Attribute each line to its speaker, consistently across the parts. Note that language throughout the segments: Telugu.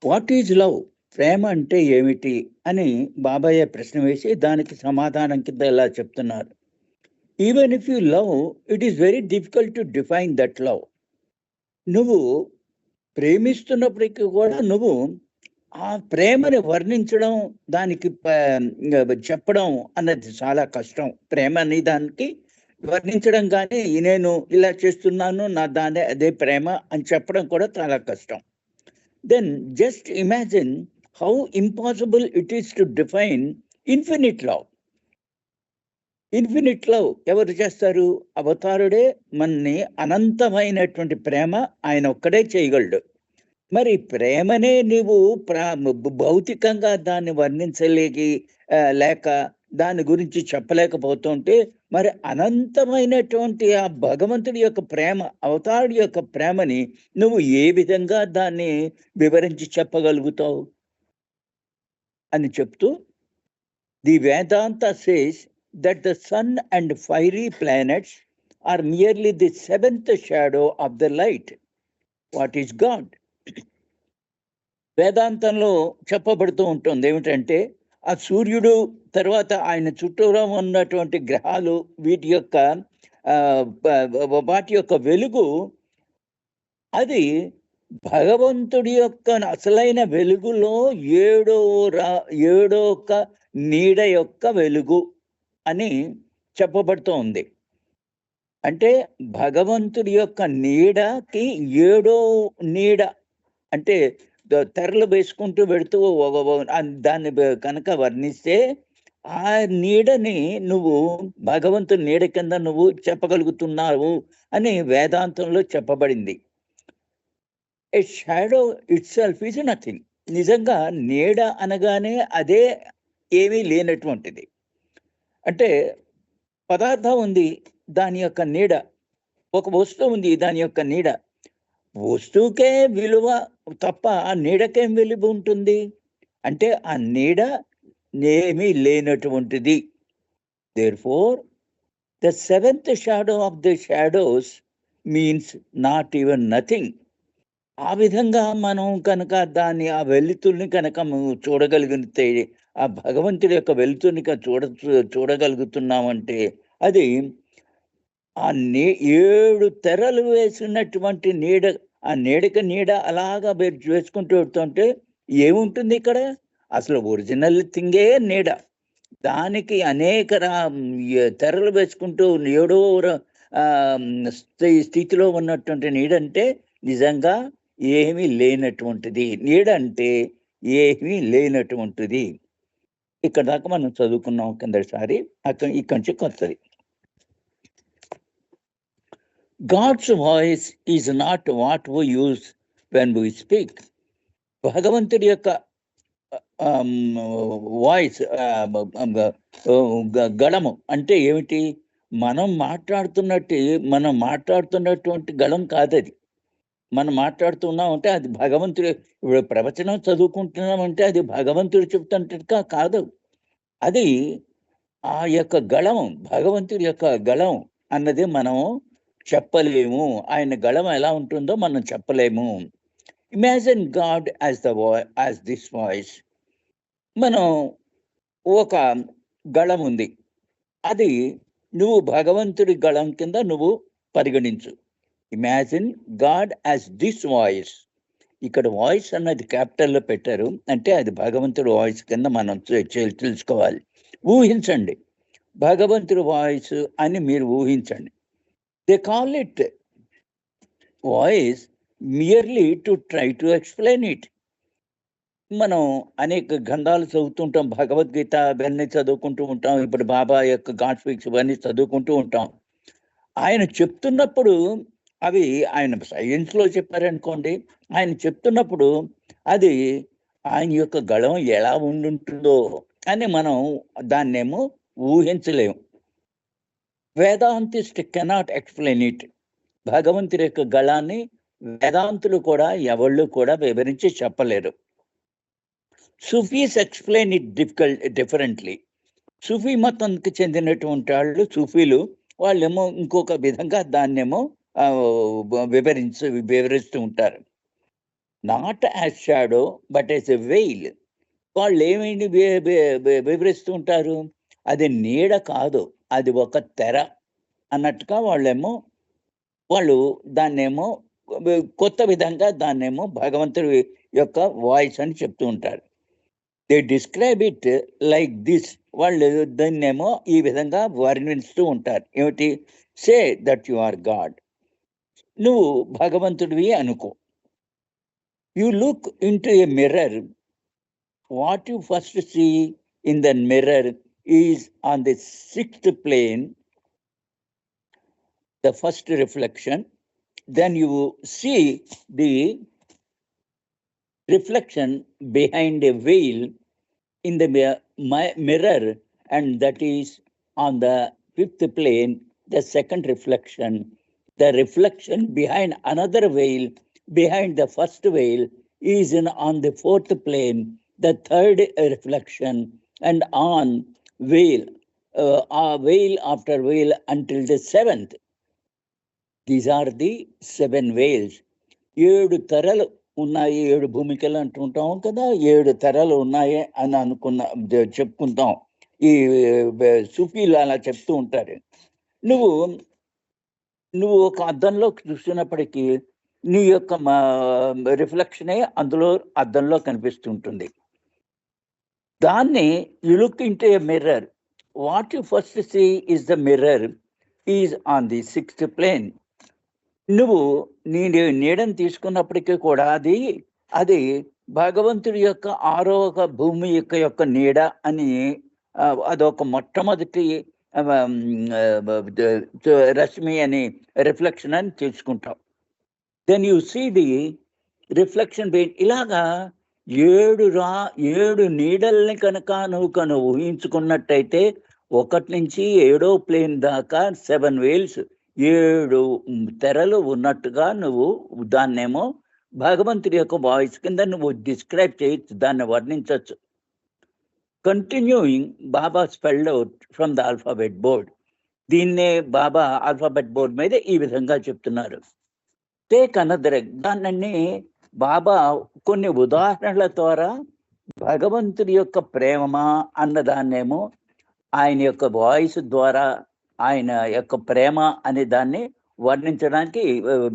Speaker 1: What is love? ప్రేమ అంటే ఏమిటి? అని బాబాయ్ ప్రశ్న వేసి దానికి సమాధానం కింద ఇలా చెప్తున్నారు. Even if you love, it is very difficult to define that love. నువ్వు ప్రేమిస్తున్నప్పటికీ కూడా నువ్వు ఆ ప్రేమని వర్ణించడం, దానికి చెప్పడం అన్నది చాలా కష్టం. ప్రేమ అనే దానికి వర్ణించడం గానీ, నేను ఇలా చేస్తున్నాను, అదే ప్రేమ అని చెప్పడం కూడా చాలా కష్టం. Then just imagine how impossible it is to define infinite love. Infinite love ఎవరు చేస్తారు? అవతారుడే మనని అనంతమైనటువంటి ప్రేమ ఆయన ఒక్కడే చేయగలడు. మరి ప్రేమనే నీవు భౌతికంగా దాన్ని లేక దాని గురించి చెప్పలేకపోతుంటే, మరి అనంతమైనటువంటి ఆ భగవంతుడి యొక్క ప్రేమ, అవతారుడి యొక్క ప్రేమని నువ్వు ఏ విధంగా దాన్ని వివరించి చెప్పగలుగుతావు అని చెప్తూ, the Vedanta says that the sun and fiery planets are merely the seventh shadow of the light. What is God? వేదాంతంలో చెప్పబడుతూ ఉంటుంది ఏమిటంటే, ఆ సూర్యుడు తర్వాత ఆయన చుట్టూరా ఉన్నటువంటి గ్రహాలు వాటి యొక్క వెలుగు అది భగవంతుడి యొక్క అసలైన వెలుగులో ఏడో నీడ యొక్క వెలుగు అని చెప్పబడుతూ ఉంది. అంటే భగవంతుడి యొక్క నీడకి ఏడో నీడ అంటే తెరలు వేసుకుంటూ వెళుతూ దాన్ని కనుక వర్ణిస్తే ఆ నీడని నువ్వు భగవంతుని నీడ కింద నువ్వు చెప్పగలుగుతున్నావు అని వేదాంతంలో చెప్పబడింది. ఏ shadow it self is nothing. నిజంగా నీడ అనగానే అదే ఏమీ లేనటువంటిది. అంటే పదార్థం ఉంది, దాని యొక్క నీడ. ఒక వస్తువు ఉంది, దాని యొక్క నీడ. వస్తువుకే విలువ తప్ప ఆ నీడకేం విలువ ఉంటుంది? అంటే ఆ నీడ ఏమీ లేనటువంటిది. Therefore the seventh shadow of the shadows means not even nothing. ఆ విధంగా మనం కనుక దాన్ని ఆ వెలుతుల్ని కనుక చూడగలిగితే, ఆ భగవంతుడి యొక్క వెలుతుని చూడగలుగుతున్నామంటే అది ఆ 7 తెరలు వేసినటువంటి నీడ. ఆ నీడకి నీడ అలాగా వేసుకుంటూ వెళ్తుంటే ఏముంటుంది ఇక్కడ? అసలు ఒరిజినల్ థింగే నీడ. దానికి అనేక తెరలు వేసుకుంటూ ఏడో స్థితిలో ఉన్నటువంటి నీడంటే నిజంగా ఏమీ లేనటువంటిది. నీడంటే ఏమీ లేనటువంటిది. ఇక్కడ దాకా మనం చదువుకున్నాం కిందసారి. ఇక్కడి నుంచి కొత్తది. God's voice is not what we use when we speak. భగవంతుడి యొక్క వాయిస్ గళము అంటే ఏమిటి? మనం మాట్లాడుతున్నటువంటి గళం కాదది. మనం మాట్లాడుతున్నామంటే అది భగవంతుడు. ఇప్పుడు ప్రవచనం చదువుకుంటున్నామంటే అది భగవంతుడు చెప్తున్నట్టుగా కాదు. అది ఆ యొక్క గళం, భగవంతుడి యొక్క గళం అన్నది మనం చెప్పలేము. ఆయన గళం ఎలా ఉంటుందో మనం చెప్పలేము. Imagine god as this voice. మనం ఒక గళం ఉంది, అది నువ్వు భగవంతుడి గళం కింద నువ్వు పరిగణించు. Imagine god as this voice. ఇక్కడ వాయిస్ అన్నది క్యాపిటల్లో పెట్టారు, అంటే అది భగవంతుడి వాయిస్ కింద మనం తెలుసుకోవాలి. ఊహించండి, భగవంతుడి వాయిస్ అని మీరు ఊహించండి. They call it voice merely to try to explain it. మనం అనేక గ్రంథాలు చదువుతుంటాం, భగవద్గీత అవన్నీ చదువుకుంటూ ఉంటాం. ఇప్పుడు బాబా యొక్క గాడ్ స్పీక్స్ ఇవన్నీ చదువుకుంటూ ఉంటాం. ఆయన చెప్తున్నప్పుడు అవి ఆయన సైన్స్లో చెప్పారనుకోండి, ఆయన చెప్తున్నప్పుడు అది ఆయన యొక్క గళం ఎలా ఉండుంటుందో అని మనం దాన్నేమో ఊహించలేము. Vedantist cannot explain it. భగవంతుడి యొక్క గళాన్ని వేదాంతులు కూడా ఎవళ్ళు కూడా వివరించి చెప్పలేరు. Sufis explain it differently. సూఫీ మతానికి చెందినటువంటి వాళ్ళు, సూఫీలు, వాళ్ళేమో ఇంకొక విధంగా దాన్నేమో వివరిస్తూ ఉంటారు. Not as shadow but as a veil. వాళ్ళు ఏమైంది వివరిస్తూ ఉంటారు, అది నీడ కాదు, అది ఒక తెర అన్నట్టుగా వాళ్ళు దాన్నేమో కొత్త విధంగా దాన్నేమో భగవంతుడి యొక్క వాయిస్ అని చెప్తూ ఉంటారు. They describe it like this. వాళ్ళు దాన్నేమో ఈ విధంగా వర్ణిస్తూ ఉంటారు. ఏమిటి? Say that you are God. నువ్వు భగవంతుడివి అనుకో. You look into a mirror. What you first see in the mirror is on the 6th plane, the first reflection. Then you see the reflection behind a veil in the mirror, and that is on the 5th plane, the second reflection. The reflection behind another veil, behind the first veil, is on the 4th plane, the third reflection, and on veil after veil until the 7th. These are the 7 veils. 7 తెరలు ఉన్నాయి, 7 భూమికలు అంటుంటాం కదా, 7 తెరలు ఉన్నాయి అని చెప్పుకుంటాం. ఈ సూఫీలు అలా చెప్తూ ఉంటారు. నువ్వు ఒక అద్దంలో చూసినప్పటికీ నీ యొక్క రిఫ్లెక్షనే అద్దంలో కనిపిస్తుంటుంది. దాన్ని you look into a mirror. What you first see is the mirror is on the 6th plane. నువ్వు నీ నీడని తీసుకున్నప్పటికీ కూడా అది భగవంతుడి యొక్క 6వ భూమి యొక్క నీడ అని అదొక మొట్టమొదటి రశ్మి అని రిఫ్లెక్షన్ అని తీసుకుంటాం. Then you see the reflection ఇలాగా 7 నీడల్ని కనుక నువ్వు ఊహించుకున్నట్టయితే 1 నుంచి 7వ ప్లేన్ దాకా 7 వేల్స్, 7 తెరలు ఉన్నట్టుగా నువ్వు దాన్నేమో భగవంతుడి యొక్క వాయిస్ కింద నువ్వు డిస్క్రైబ్ చేయొచ్చు, దాన్ని వర్ణించవచ్చు. Continuing, Baba spelled out from the alphabet board. దీన్నే బాబా ఆల్ఫాబెట్ బోర్డ్ మీద ఈ విధంగా చెప్తున్నారు. Take another. దాన్ని బాబా కొన్ని ఉదాహరణల ద్వారా భగవంతుడి యొక్క ప్రేమ అన్నదాన్నేమో ఆయన యొక్క వాయిస్ ద్వారా ఆయన యొక్క ప్రేమ అనే దాన్ని వర్ణించడానికి,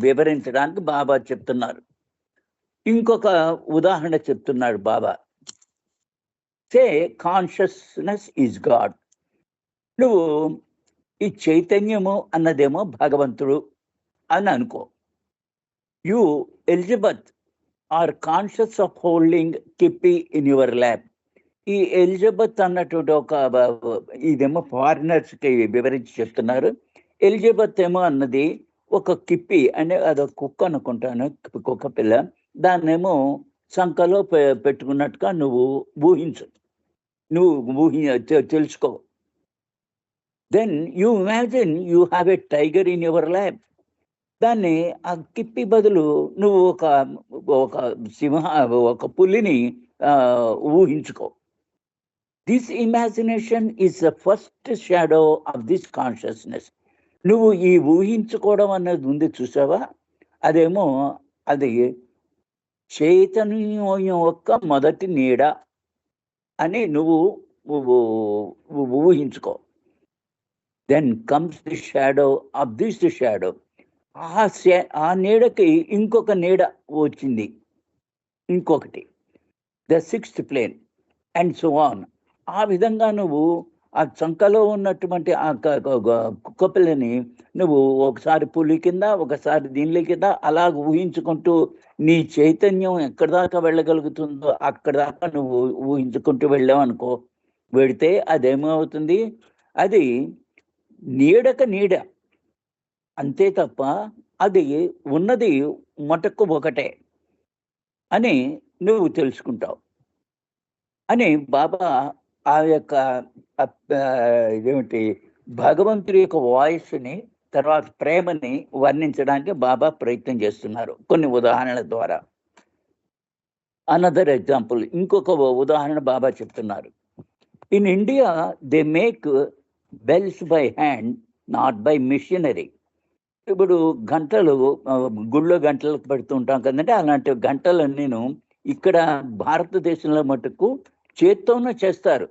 Speaker 1: వివరించడానికి బాబా చెప్తున్నారు. ఇంకొక ఉదాహరణ చెప్తున్నాడు బాబా. Say consciousness is god. నువ్వు ఈ చైతన్యము అన్నదేమో భగవంతుడు అని అనుకో. You Elizabeth are conscious of holding Kippy in your lap. ఈ ఎలిజబెత్ అన్నటువంటి ఇదేమో ఫారినర్స్కి వివరించి చెప్తున్నారు. ఎలిజబెత్ ఏమో అన్నది ఒక కిప్పి అంటే అదొక కుక్క అనుకుంటాను, కుక్క పిల్ల. దాన్నేమో సంకలో పెట్టుకున్నట్టుగా నువ్వు ఊహించు, తెలుసుకో. Then you imagine you have a tiger in your lap. దాన్ని ఆ కిప్పి బదులు నువ్వు ఒక పులిని ఊహించుకో. This imagination is the first shadow of this consciousness. నువ్వు ఈ ఊహించుకోవడం అన్నది ఉంది చూసావా, అది చైతన్యం యొక్క మొదటి నీడ అని నువ్వు ఊహించుకో. Then comes the shadow of this shadow. ఆ నీడకి ఇంకొక నీడ వచ్చింది, ఇంకొకటి, the 6th plane and so on. ఆ విధంగా నువ్వు ఆ చంకలో ఉన్నటువంటి ఆ కుక్క పిల్లని నువ్వు ఒకసారి పులి కింద, ఒకసారి దీనిలో కింద అలాగ ఊహించుకుంటూ నీ చైతన్యం ఎక్కడి దాకా వెళ్ళగలుగుతుందో అక్కడి దాకా నువ్వు ఊహించుకుంటూ వెళ్ళావనుకో, వెడితే అదేమవుతుంది, అది నీడక నీడ అంతే తప్ప అది ఉన్నది మటుకు ఒకటే అని నువ్వు తెలుసుకుంటావు అని బాబా ఆ యొక్క ఇదేమిటి భగవంతుడి యొక్క వాయిస్ని, తర్వాత ప్రేమని వర్ణించడానికి బాబా ప్రయత్నం చేస్తున్నారు కొన్ని ఉదాహరణల ద్వారా. అనదర్ ఎగ్జాంపుల్, ఇంకొక ఉదాహరణ బాబా చెప్తున్నారు. In India they make bells by hand, not by missionary. ఇప్పుడు గంటలు గుళ్ళో గంటలకు పెడుతుంటాం కదండీ! అలాంటి గంటలన్నీను ఇక్కడ భారతదేశంలో మటుకు చేత్తోనే చేస్తారు.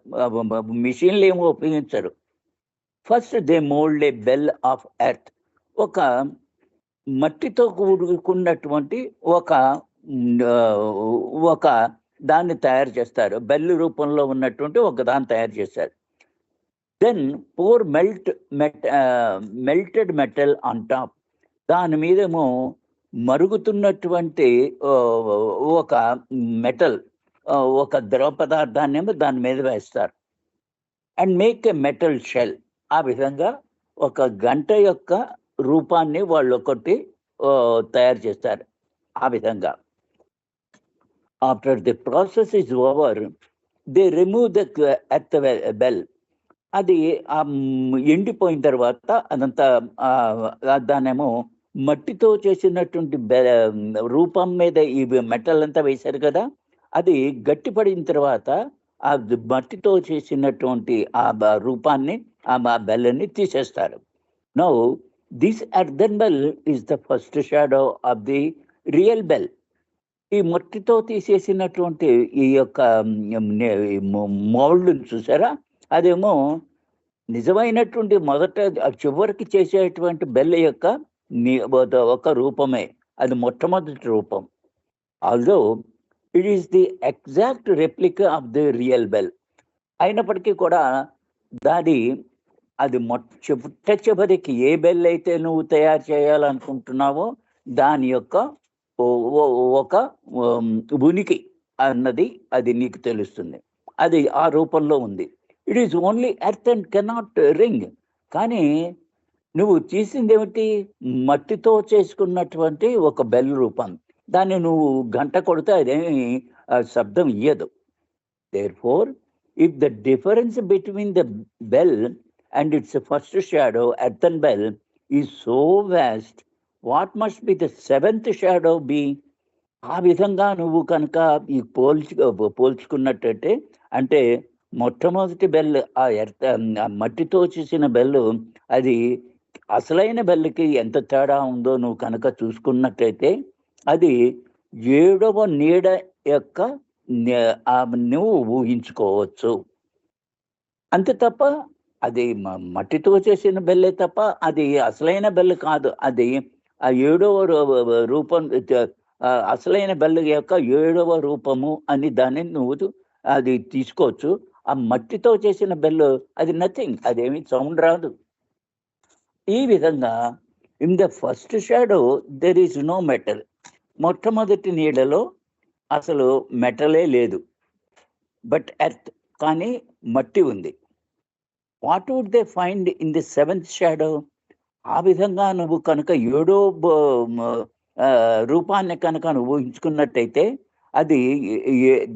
Speaker 1: మిషన్‌లేమి ఉపయోగించరు. First they mould A bell of earth. ఒక మట్టితో కూడుకున్నటువంటి ఒక ఒక దాన్ని తయారు చేస్తారు. బెల్ రూపంలో ఉన్నటువంటి ఒక దాన్ని తయారు చేశారు. Then pour melted metal on top. దాని మీదేమో మరుగుతున్నటువంటి ఒక మెటల్ ఒక ద్రవ పదార్థాన్నేమో దాని మీద వేస్తారు. And make a metal shell. ఆ విధంగా ఒక గంట యొక్క రూపాన్ని వాళ్ళొకటి తయారు చేస్తారు. ఆ విధంగా. After the process is over, they remove the earth bell. అది ఎండిపోయిన తర్వాత అదంతా దాన్నేమో మట్టితో చేసినటువంటి రూపం మీద ఈ మెటల్ అంతా వేశారు కదా! అది గట్టిపడిన తర్వాత ఆ మట్టితో చేసినటువంటి ఆ రూపాన్ని ఆ బెల్లని తీసేస్తారు. Now this earthen bell is the first shadow of the real bell. ఈ మట్టితో తీసేసినటువంటి ఈ యొక్క మౌల్డ్‌ని చూసారా? అదేమో నిజమైనటువంటి మొదట చివరికి చేసేటువంటి బెల్ యొక్క ఒక రూపమే. అది మొట్టమొదటి రూపం. Although it is the exact replica of the real bell. అయినప్పటికీ కూడా దాని అది చివరికి ఏ బెల్ అయితే నువ్వు తయారు చేయాలనుకుంటున్నావో దాని యొక్క ఒక ఉనికి అన్నది అది నీకు తెలుస్తుంది. అది ఆ రూపంలో ఉంది. It is only earth and cannot ring. కానీ నువ్వు తీసిందేమిటి? మట్టితో చేసుకున్నటువంటి ఒక బెల్ రూపం. దాన్ని నువ్వు గంట కొడితే అదేమి శబ్దం ఇయ్యదు. Therefore if the difference between the bell and its first shadow ఎర్తన్ bell is so vast, what must be the seventh shadow be? ఆ విధంగా నువ్వు కనుక ఈ పోల్చుకున్నట్టయితే అంటే మొట్టమొదటి బెల్ ఆ మట్టితో చేసిన బెల్లు అది అసలైన బెల్లుకి ఎంత తేడా ఉందో నువ్వు కనుక చూసుకున్నట్టయితే అది 7వ నీడ యొక్క నువ్వు ఊహించుకోవచ్చు. అంతే తప్ప అది మట్టితో చేసిన బెల్లే తప్ప అది అసలైన బెల్ కాదు. అది ఆ 7వ రూపం అసలైన బెల్ యొక్క 7వ రూపము అని దాన్ని నువ్వు అది తీసుకోవచ్చు. ఆ మట్టితో చేసిన బెల్ అది నథింగ్. అదేమి సౌండ్ రాదు. ఈ విధంగా in the first shadow there is no metal. మొట్టమొదటి నీడలో అసలు మెటలే లేదు. బట్ ఎర్త్, కానీ మట్టి ఉంది. What would they find in the seventh shadow? ఆ విధంగా నువ్వు కనుక 7వ రూపాన్ని కనుక నువ్వు ఊహించుకున్నట్టయితే అది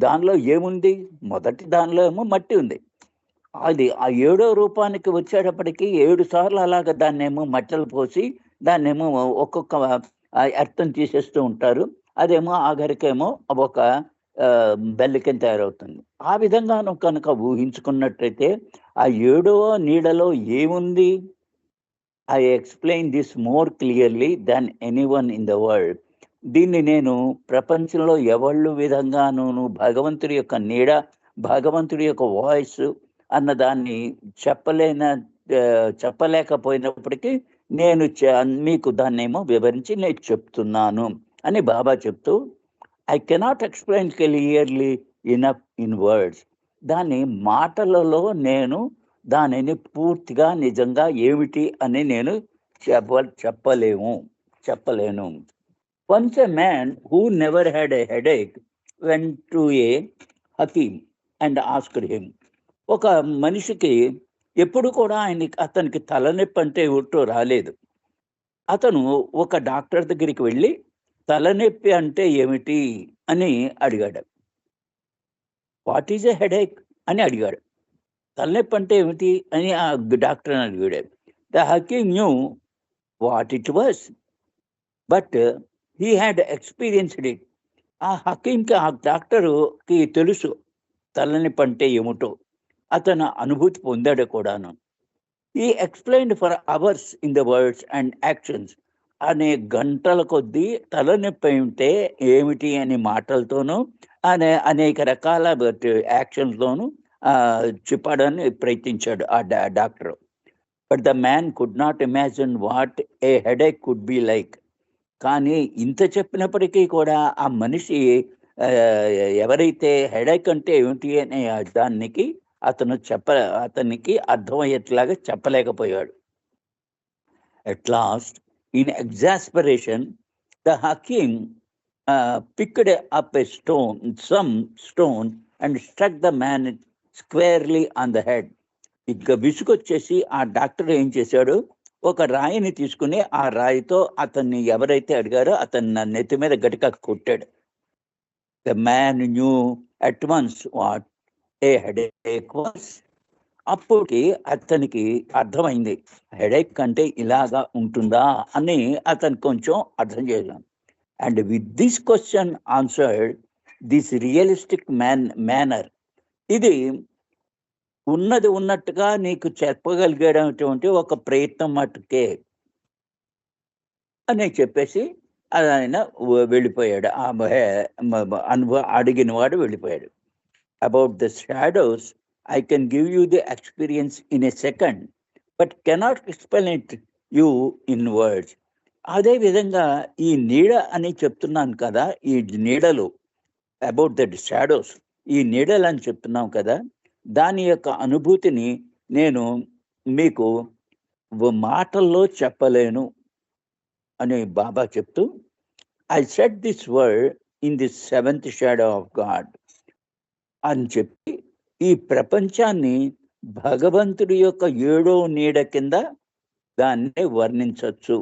Speaker 1: దానిలో ఏముంది? మొదటి దానిలో ఏమో మట్టి ఉంది. అది ఆ 7వ రూపానికి వచ్చేటప్పటికి 7 సార్లు అలాగ దాన్నేమో మట్టలు పోసి దాన్నేమో ఒక్కొక్క అర్థం తీసేస్తూ ఉంటారు. అదేమో ఆఖరికేమో ఒక బెల్ కింద తయారవుతుంది. ఆ విధంగా నువ్వు కనుక ఊహించుకున్నట్టయితే ఆ 7వ నీడలో ఏముంది? I explain this more clearly than anyone in the world. దీన్ని నేను ప్రపంచంలో ఎవళ్ళు విధంగాను భగవంతుడి యొక్క నీడ, భగవంతుడి యొక్క వాయిస్ అన్నదాన్ని చెప్పలేకపోయినప్పటికీ నేను మీకు దాన్నేమో వివరించి నేను చెప్తున్నాను అని బాబా చెప్తూ, I cannot explain clearly enough in words. దాన్ని మాటలలో నేను దానిని పూర్తిగా నిజంగా ఏమిటి అని నేను చెప్పలేను. Once a man who never had a headache went to a hakim and asked him. ఒక మనిషికి ఎప్పుడు కూడా అతనికి తలనొప్పి అంటే ఒట్టు రాలేదు. అతను ఒక డాక్టర్ దగ్గరికి వెళ్ళి తలనొప్పి అంటే ఏమిటి అని అడిగాడు. వాట్ ఈజ్ ఎ హెడేక్ అని అడిగాడు. తలనొప్పి అంటే ఏమిటి అని ఆ డాక్టర్ని అడిగాడు. The hakim knew what it was, but he had experienced it. ఆ హకీమ్‌కి, ఆ డాక్టరుకి తెలుసు తలనొప్పి అంటే ఏమిటో. అతను అనుభూతి పొందాడు కూడాను. He explained for hours in the words and actions. అనే గంటల కొద్దీ తలనొప్పి ఉంటే ఏమిటి అని మాటలతోనూ అనేక రకాల యాక్షన్స్తోనూ చెప్పడానికి ప్రయత్నించాడు ఆ doctor. But the man could not imagine what a headache could be like. కానీ ఇంత చెప్పినప్పటికీ కూడా ఆ మనిషి ఎవరైతే హెడేక్ అంటే ఏమిటి అనే దానికి అతనికి అర్థమయ్యేట్లాగా చెప్పలేకపోయాడు. At last, in exasperation, the Hakim picked up some stone and struck the man squarely on the head. ఇక విసుగొచ్చేసి ఆ డాక్టర్ ఏం చేశాడు, ఒక రాయిని తీసుకుని ఆ రాయితో అతన్ని ఎవరైతే అడిగారో అతన్ని నెత్తి మీద గట్టిగా కొట్టాడు. The man new at once what a headache was. అప్పటికి అతనికి అర్థమైంది, హెడేక్ అంటే ఇలాగా ఉంటుందా అని అతను కొంచెం అర్థం చేశాం. And with this question answered this realistic manner. ఇది ఉన్నది ఉన్నట్టుగా నీకు చెప్పగలిగేటటువంటి ఒక ప్రయత్నం మట్టుకే అని చెప్పేసి ఆయన వెళ్ళిపోయాడు. అడిగిన వాడు వెళ్ళిపోయాడు. About the shadows I can give you the experience in a second, but cannot explain it you in words. అదే విధంగా ఈ నీడ అని చెప్తున్నాను కదా, ఈ నీడలు అబౌట్ ద షాడోస్, ఈ నీడలు అని చెప్తున్నాం కదా, దాని యొక్క అనుభూతిని నేను మీకు మాటల్లో చెప్పలేను అని బాబా చెప్తూ, I set this word in the 7th shadow of God అని చెప్పి ఈ ప్రపంచాన్ని భగవంతుడి యొక్క 7వ నీడ కింద దాన్ని వర్ణించవచ్చు.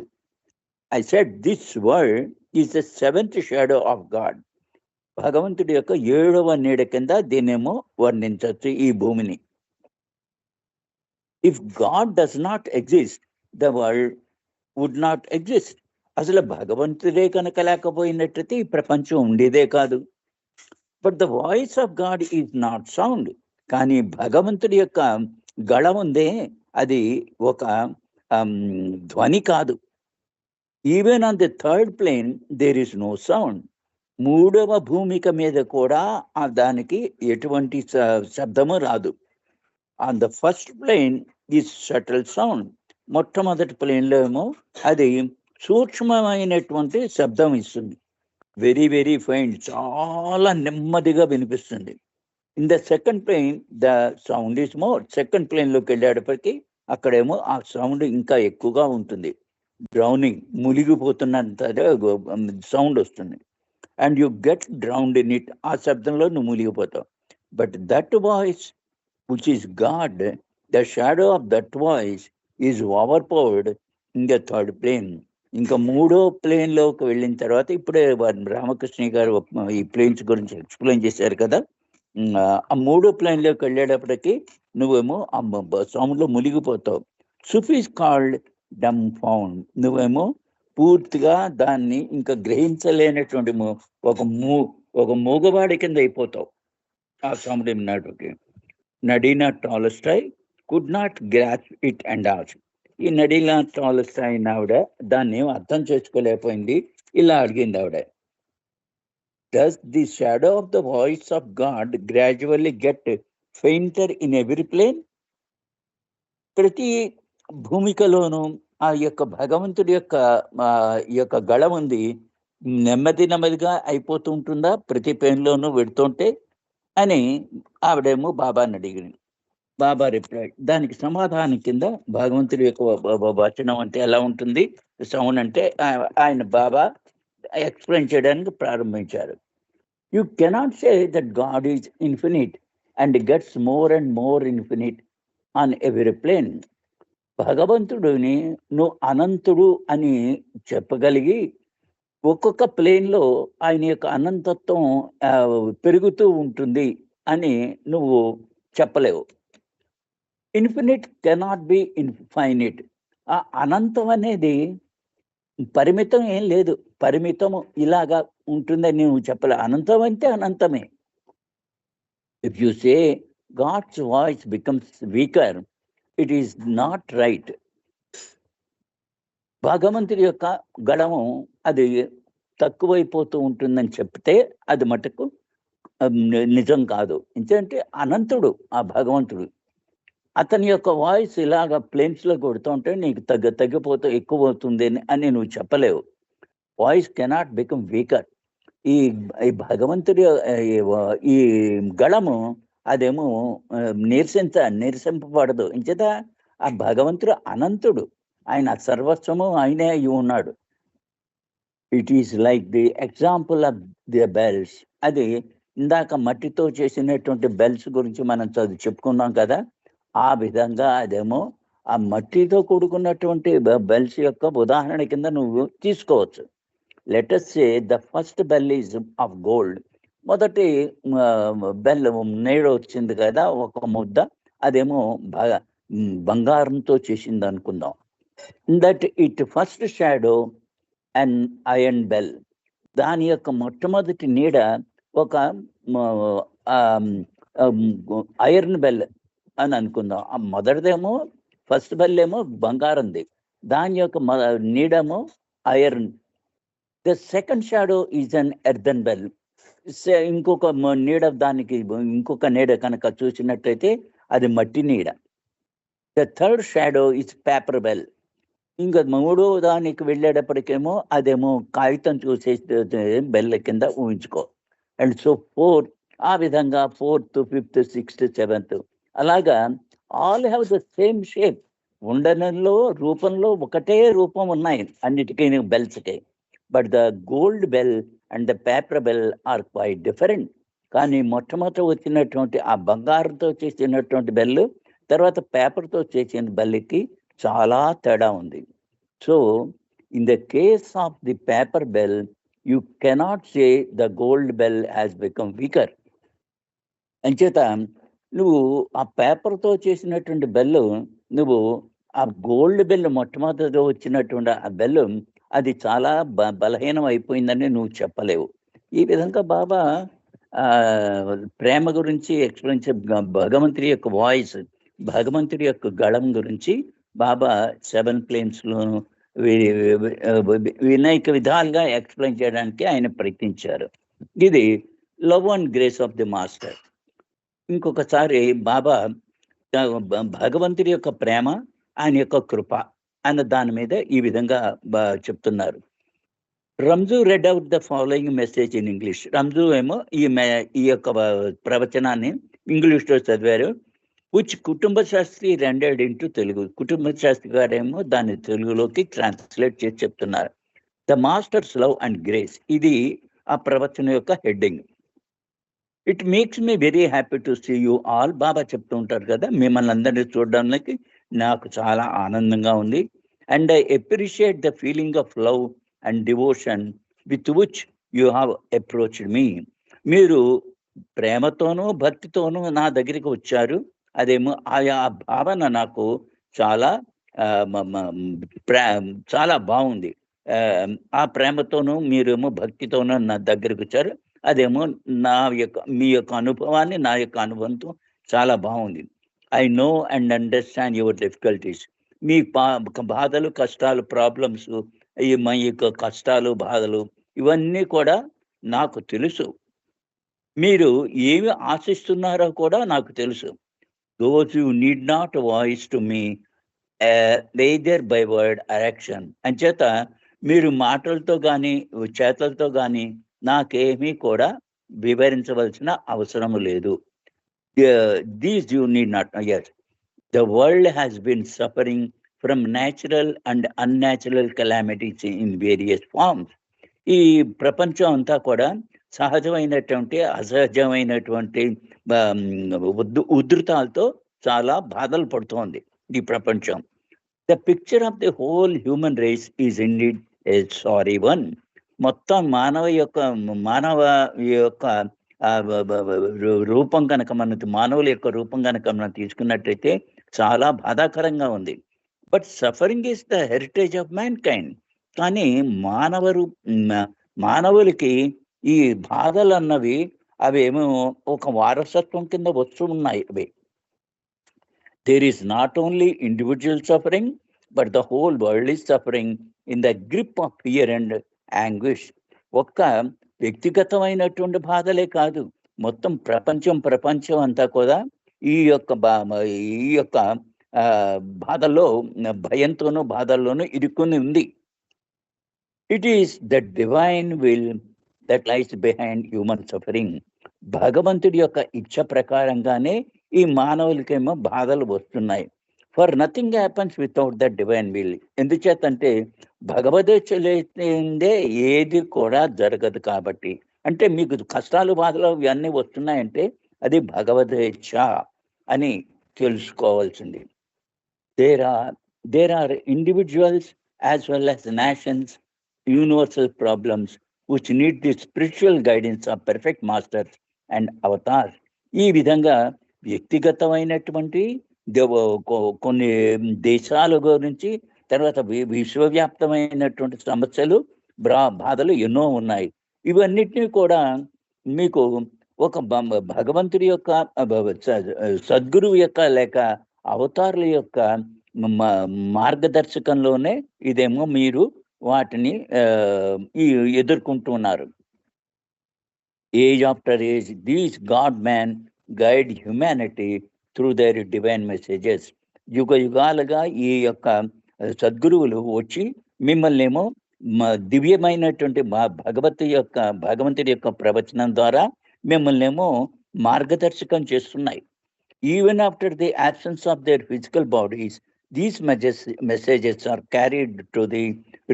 Speaker 1: I said this world is the 7th shadow of God. భగవంతుడి యొక్క 7వ నీడ కింద దీన్నేమో వర్ణించవచ్చు ఈ భూమిని. If God does not exist, the world would not exist. అసలు భగవంతుడే కనుక లేకపోయినట్టయితే ఈ ప్రపంచం ఉండేదే కాదు. But the voice of God is not sound. కానీ భగవంతుడి యొక్క గళం ఉందే, అది ఒక ధ్వని కాదు. Even on the 3rd plane there is no sound. 3వ భూమిక మీద కూడా దానికి ఎటువంటి శబ్దము రాదు. On the 1st plane is subtle sound. మొట్టమొదటి ప్లేన్లో ఏమో అది సూక్ష్మమైనటువంటి శబ్దం ఇస్తుంది, వెరీ వెరీ ఫైన్, చాలా నెమ్మదిగా వినిపిస్తుంది. In the 2nd plane the sound is more. 2nd ప్లేన్లోకి వెళ్ళేటప్పటికీ అక్కడేమో ఆ సౌండ్ ఇంకా ఎక్కువగా ఉంటుంది, డ్రౌనింగ్, మునిగిపోతున్నంత సౌండ్ వస్తుంది. And you get drowned in it. ఆ శబ్దంలో నువ్వు మునిగిపోతావు. But that voice which is God, the shadow of that voice is overpowered in the 3rd plane. ఇంకా 3వ ప్లేన్లోకి వెళ్ళిన తర్వాత, ఇప్పుడే రామకృష్ణ గారు ఈ ప్లేన్స్ గురించి ఎక్స్ప్లెయిన్ చేశారు కదా, ఆ 3వ ప్లేన్లోకి వెళ్ళేటప్పటికి నువ్వేమో ఆ సౌండ్లో మునిగిపోతావు. సుఫీస్ కాల్డ్ డమ్ ఫౌండ్. నువ్వేమో పూర్తిగా దాన్ని ఇంకా గ్రహించలేనటువంటి ఒక మూగవాడి కింద అయిపోతావు ఆ సౌండ్ విన్నట్టుకి. Nadina Tolstoy could not grasp it and ask. ఈ నడీనా టాలస్టాయ్ ఆవిడ దాన్ని అర్థం చేసుకోలేకపోయింది. ఇలా అడిగింది ఆవిడ, does the shadow of the voice of God gradually get fainter in every plane? ప్రతి భూమికలోనూ ఆ యొక్క భగవంతుడి యొక్క గళం ఉంది, నెమ్మదిగా అయిపోతూ ఉంటుందా ప్రతి ప్లేన్లోనూ పెడుతుంటే అని ఆవిడేమో బాబాని అడిగింది. బాబా రిప్లై, దానికి సమాధానం కింద భగవంతుడి యొక్క వచనం అంటే ఎలా ఉంటుంది, సౌండ్ అంటే ఆయన బాబా ఎక్స్ప్లెయిన్ చేయడానికి ప్రారంభించారు. You cannot say that God is infinite and gets more and more infinite on every plane. భగవంతుడిని నువ్వు అనంతుడు అని చెప్పగలిగి ఒక్కొక్క ప్లేన్లో ఆయన యొక్క అనంతత్వం పెరుగుతూ ఉంటుంది అని నువ్వు చెప్పలేవు. Infinite cannot be infinite. ఆ అనంతం అనేది పరిమితం ఏం లేదు, పరిమితము ఇలాగా ఉంటుందని నువ్వు చెప్పలే. అనంతం అంటే అనంతమే. If you say God's voice becomes weaker, it is not right. భగవంతుడి యొక్క గళము అది తక్కువైపోతూ ఉంటుందని చెప్తే అది మటుకు నిజం కాదు. ఎందుకంటే అనంతుడు ఆ భగవంతుడు. అతని యొక్క వాయిస్ ఇలాగ ప్లేన్స్‌లో కొడుతూ ఉంటే నీకు తగ్గిపోతూ ఎక్కువవుతుంది అని నువ్వు చెప్పలేవు. Voice cannot become weaker. ఈ ఈ భగవంతుడి ఈ గళము అదేమో నిరసింపబడదు. ఎంచేత ఆ భగవంతుడు అనంతుడు. ఆయన సర్వస్వము ఆయనే అయి ఉన్నాడు. It is like the example of the bells. అది ఇందాక మట్టితో చేసినటువంటి బెల్స్ గురించి మనం చెప్పుకున్నాం కదా! ఆ విధంగా అదేమో ఆ మట్టితో కూడుకున్నటువంటి బెల్స్ యొక్క ఉదాహరణ కింద నువ్వు తీసుకోవచ్చు. Let us say the first bell is of gold. మొదటి బెల్ నేడు వచ్చింది కదా! ఒక ముద్ద అదేమో బంగారంతో చేసింది అనుకుందాం. That it first shadow and iron bell. దాని యొక్క మొట్టమొదటి నీడ ఒక ఐరన్ బెల్ అని అనుకుందాం. ఆ మొదటిదేమో ఫస్ట్ బెల్ ఏమో బంగారంది. దాని యొక్క నీడేమో iron. The second shadow is an earthen bell. ఇంకొక నీడ దానికి ఇంకొక నీడ కనుక చూసినట్టయితే అది మట్టి నీడ. The third shadow is paper bell. ఇంకా మూడో దానికి వెళ్ళేటప్పటికేమో అదేమో కాగితం చూసే బెల్ల కింద ఊహించుకో. అండ్ సో ఫోర్త్, ఆ విధంగా ఫోర్త్, ఫిఫ్త్, సిక్స్త్, సెవెంత్ అలాగా all have the same shape. ఉండనంలో రూపంలో ఒకటే రూపం ఉన్నాయి అన్నిటికీ బెల్స్కి. But the gold bell and the paper bell are quite different. కానీ మొట్టమొదట వచ్చినటువంటి ఆ బంగారంతో చేసినటువంటి బెల్ తర్వాత పేపర్తో చేసిన బెల్కి చాలా తేడా ఉంది. So in the case of the paper bell you cannot say the gold bell has become weaker. అంచేత నువ్వు ఆ పేపర్తో చేసినటువంటి బెల్ నువ్వు ఆ గోల్డ్ బెల్ మొట్టమొదటిగా వచ్చినటువంటి ఆ బెల్ అది చాలా బలహీనం అయిపోయిందని నువ్వు చెప్పలేవు. ఈ విధంగా బాబా ప్రేమ గురించి ఎక్స్ప్లెయిన్ భగవంతుడి యొక్క వాయిస్, భగవంతుడి యొక్క గళం గురించి బాబా 7 ప్లేన్స్‌లోను అనేక విధాలుగా ఎక్స్ప్లెయిన్ చేయడానికి ఆయన ప్రయత్నించారు. ఇది love and grace of the master. ఇంకొకసారి బాబా భగవంతుడి యొక్క ప్రేమ, ఆయన యొక్క కృప అన్న దాని మీద ఈ విధంగా చెప్తున్నారు. Ranju read out the following message in English. Ranju ఏమో ఈ యొక్క ప్రవచనాన్ని ఇంగ్లీష్లో చదివారు. విచ్ కుటుంబ శాస్త్రి రెండెడ్ ఇంటూ తెలుగు. కుటుంబ శాస్త్రి గారేమో దాన్ని తెలుగులోకి ట్రాన్స్లేట్ చేసి చెప్తున్నారు. The master's love and grace, ఇది ఆ ప్రవచనం యొక్క heading. It makes me very happy to see you all. Baba చెప్తూ ఉంటారు కదా, మిమ్మల్ని అందరినీ చూడడానికి నాకు చాలా ఆనందంగా ఉంది. And I appreciate the feeling of love and devotion with which you have approached me. మీరు ప్రేమతోనూ భక్తితోనూ నా దగ్గరికి వచ్చారు. అదేమో ఆయా భావన నాకు చాలా చాలా బాగుంది. ఆ ప్రేమతోనూ మీరేమో భక్తితోనూ నా దగ్గరికి వచ్చారు. అదేమో మీ యొక్క అనుభవాన్ని నా యొక్క అనుభవంతో చాలా బాగుంది. I know and understand your difficulties. మీ బాధలు, కష్టాలు, ప్రాబ్లమ్స్, మా యొక్క కష్టాలు, బాధలు ఇవన్నీ కూడా నాకు తెలుసు. మీరు ఏమి ఆశిస్తున్నారో కూడా నాకు తెలుసు. Those you need not voice to me either by word or action. అంచేత మీరు మాటలతో కానీ చేతలతో కానీ నాకేమీ కూడా వివరించవలసిన అవసరం లేదు. These you need not. yes, the world has been suffering from natural and unnatural calamities in various forms. ఈ ప్రపంచం అంతా కూడా సహజమైనటువంటి అసహజమైనటువంటి ఉధృతాలతో చాలా బాధలు పడుతోంది ఈ ప్రపంచం. The picture of the whole human race is indeed a sorry one. మొత్తం మానవ యొక్క రూపం కనుక మానవుల యొక్క రూపం కనుక మనం తీసుకున్నట్టయితే చాలా బాధాకరంగా ఉంది. But suffering is the heritage of man kind. కానీ మానవులకి ఈ బాధలు అన్నవి అవేమో ఒక వారసత్వం కింద వస్తూ ఉన్నాయి. అవి there is not only individual suffering but the whole world is suffering in the grip of fear and anguish. ఒక్క వ్యక్తిగతమైనటువంటి బాధలే కాదు, మొత్తం ప్రపంచం అంతా కూడా ఈ యొక్క ఈ యొక్క బాధల్లో, భయంతోనూ బాధల్లోనూ ఇరుక్కుని ఉంది. It is the divine will that lies behind human suffering. భగవంతుడి యొక్క ఇచ్చ ప్రకారంగానే ఈ మానవులకేమో బాధలు వస్తున్నాయి. For nothing happens without the divine will. ఎందుచేతంటే భగవదేచ్ఛ లేనిదే ఏది కూడా జరగదు కాబట్టి. అంటే మీకు కష్టాలు, బాధలు ఇవన్నీ వస్తున్నాయంటే అది భగవదేచ్ఛ అని తెలుసుకోవాల్సింది. There are individuals as well as nations, universal problems which need the spiritual guidance of perfect masters and avatars. ఈ విధంగా వ్యక్తిగతమైనటువంటి కొన్ని దేశాల గురించి, తర్వాత విశ్వవ్యాప్తమైనటువంటి సమస్యలు, బాధలు ఎన్నో ఉన్నాయి. ఇవన్నిటినీ కూడా మీకు ఒక భగవంతుడి యొక్క, సద్గురువు యొక్క లేక అవతారుల యొక్క మార్గదర్శకంలోనే ఇదేమో మీరు వాటిని ఎదుర్కొంటున్నారు. Age after age these God man guide humanity through there divine messages. యుగాలుగా ఈ యొక్క సద్గురువులు వచ్చి మిమ్మల్ని ఏమో దివ్యమైనటువంటి భగవంతుడి యొక్క ప్రవచనం ద్వారా మిమ్మల్ని ఏమో మార్గదర్శకం చేస్తున్నాయి. Even after the absence of their physical bodies, these messages are carried to the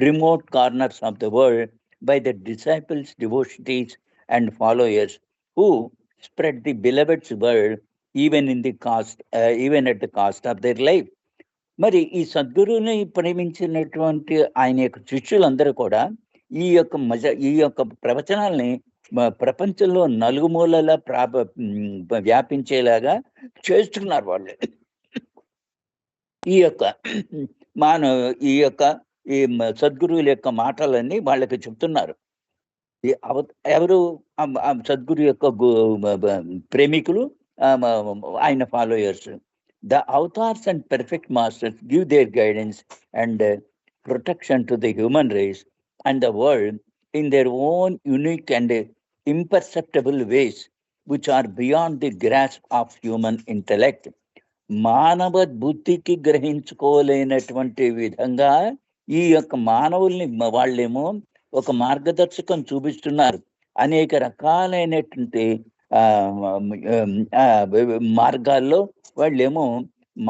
Speaker 1: remote corners of the world by the disciples, devotees, and followers who spread the beloved's word even at the cost of their life. మరి ఈ సద్గురువుని ప్రేమించినటువంటి ఆయన యొక్క శిష్యులందరూ కూడా ఈ యొక్క ప్రవచనాల్ని ప్రపంచంలో నలుగుమూలలా వ్యాపించేలాగా చేస్తున్నారు వాళ్ళు. ఈ సద్గురువుల యొక్క మాటలన్నీ వాళ్ళకి చెప్తున్నారు. ఎవరు సద్గురు యొక్క ప్రేమికులు, ఆయన followers. The avatars and perfect masters give their guidance and protection to the human race and the world in their own unique and imperceptible ways which are beyond the grasp of human intellect. మానవ బుద్ధికి గ్రహించుకోలేనటువంటి విధంగా ఈ యొక్క మానవుల్ని వాళ్ళేమో ఒక మార్గదర్శకం చూపిస్తున్నారు. అనేక రకాలైనటువంటి మార్గాల్లో వాళ్ళేమో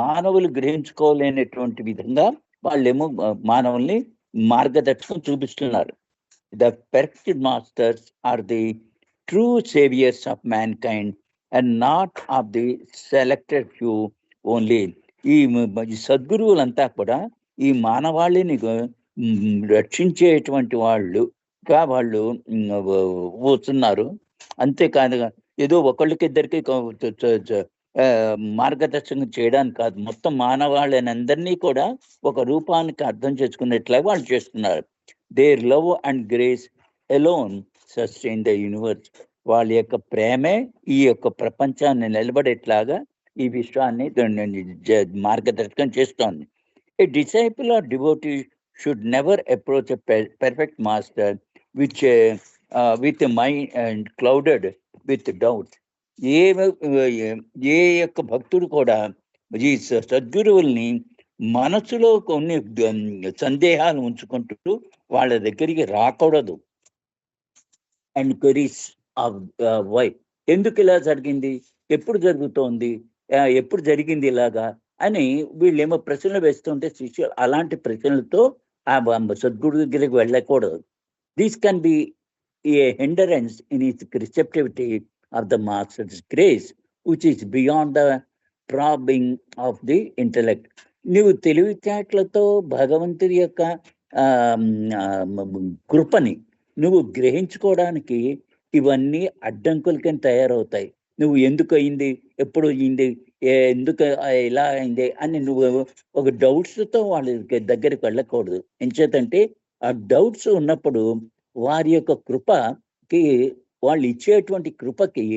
Speaker 1: మానవులు గ్రహించుకోలేనటువంటి విధంగా వాళ్ళేమో మానవుల్ని మార్గదర్శకం చూపిస్తున్నారు. The perfect masters are the true saviors of mankind and not of the selected few only. ఈ సద్గురువులంతా కూడా ఈ మానవాళిని రక్షించేటువంటి వాళ్ళుగా వాళ్ళు వస్తున్నారు. అంతేకాదు ఏదో ఒకళ్ళకిద్దరికి మార్గదర్శనం చేయడానికి కాదు, మొత్తం మానవాళిని అందరినీ కూడా ఒక రూపానికి అర్థం చేసుకునేట్లా వాళ్ళు చేస్తున్నారు. Their love and grace alone sustain the universe. వాళ్ళ యొక్క ప్రేమే ఈ యొక్క ప్రపంచాన్ని నిలబడేట్లాగా ఈ విశ్వాన్ని మార్గదర్శకం చేస్తోంది. A disciple or devotee should never approach a perfect master with a mind clouded with doubt. ఏ యొక్క భక్తుడు కూడా ఈ సద్గురువుల్ని మనసులో కొన్ని సందేహాలు ఉంచుకుంటూ వాళ్ళ దగ్గరికి రాకూడదు. అండ్ క్వరీస్ ఆఫ్ వై, ఎందుకు ఇలా జరిగింది, ఎప్పుడు జరుగుతోంది, ఎప్పుడు జరిగింది ఇలాగా అని వీళ్ళేమో ప్రశ్నలు వేస్తుంటే శిష్యులు అలాంటి ప్రశ్నలతో ఆ సద్గురు దగ్గరికి వెళ్ళకూడదు. This can be a hindrance in his receptivity of the master's grace which is beyond the probing of the intellect. నువ్వు తెలివితేటలతో భగవంతుడి యొక్క కృపని నువ్వు గ్రహించుకోవడానికి ఇవన్నీ అడ్డంకుల కింద తయారవుతాయి. నువ్వు ఎందుకు అయింది, ఎప్పుడు అయింది, ఎందుకు ఇలా అయింది అని నువ్వు ఒక డౌట్స్తో వాళ్ళ దగ్గరికి వెళ్ళకూడదు. ఎంచేతంటే ఆ డౌట్స్ ఉన్నప్పుడు వారి యొక్క కృపకి, వాళ్ళు ఇచ్చేటువంటి కృపకి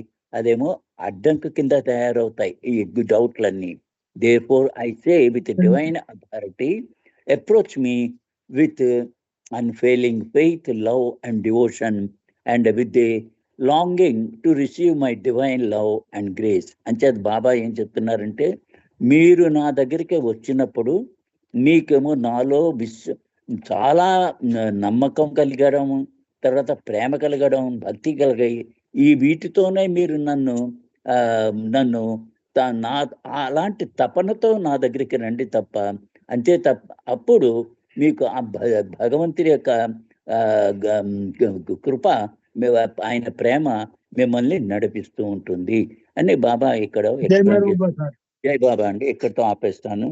Speaker 1: అదేమో అడ్డంకు కింద తయారవుతాయి ఈ డౌట్లన్నీ. Therefore, I say with divine authority, approach me with unfailing faith, love, and devotion, and with a longing to receive my divine love and grace. అంచేత బాబా ఏం చెప్తున్నారంటే, మీరు నా దగ్గరికి వచ్చినప్పుడు మీకేమో నాలో చాలా నమ్మకం కలిగడం, తర్వాత ప్రేమ కలగడం, భక్తి కలిగాయి. ఈ వీటితోనే మీరు నన్ను నన్ను నా అలాంటి తపనతో నా దగ్గరికి రండి తప్ప, అంతే తప్ప అప్పుడు మీకు ఆ భగవంతుడి యొక్క కృప, ఆయన ప్రేమ మిమ్మల్ని నడిపిస్తూ ఉంటుంది అని బాబా ఇక్కడ ఎక్స్ప్లెయిన్ చేస్తారు. జై బాబా అండి, ఇక్కడితో ఆపేస్తాను.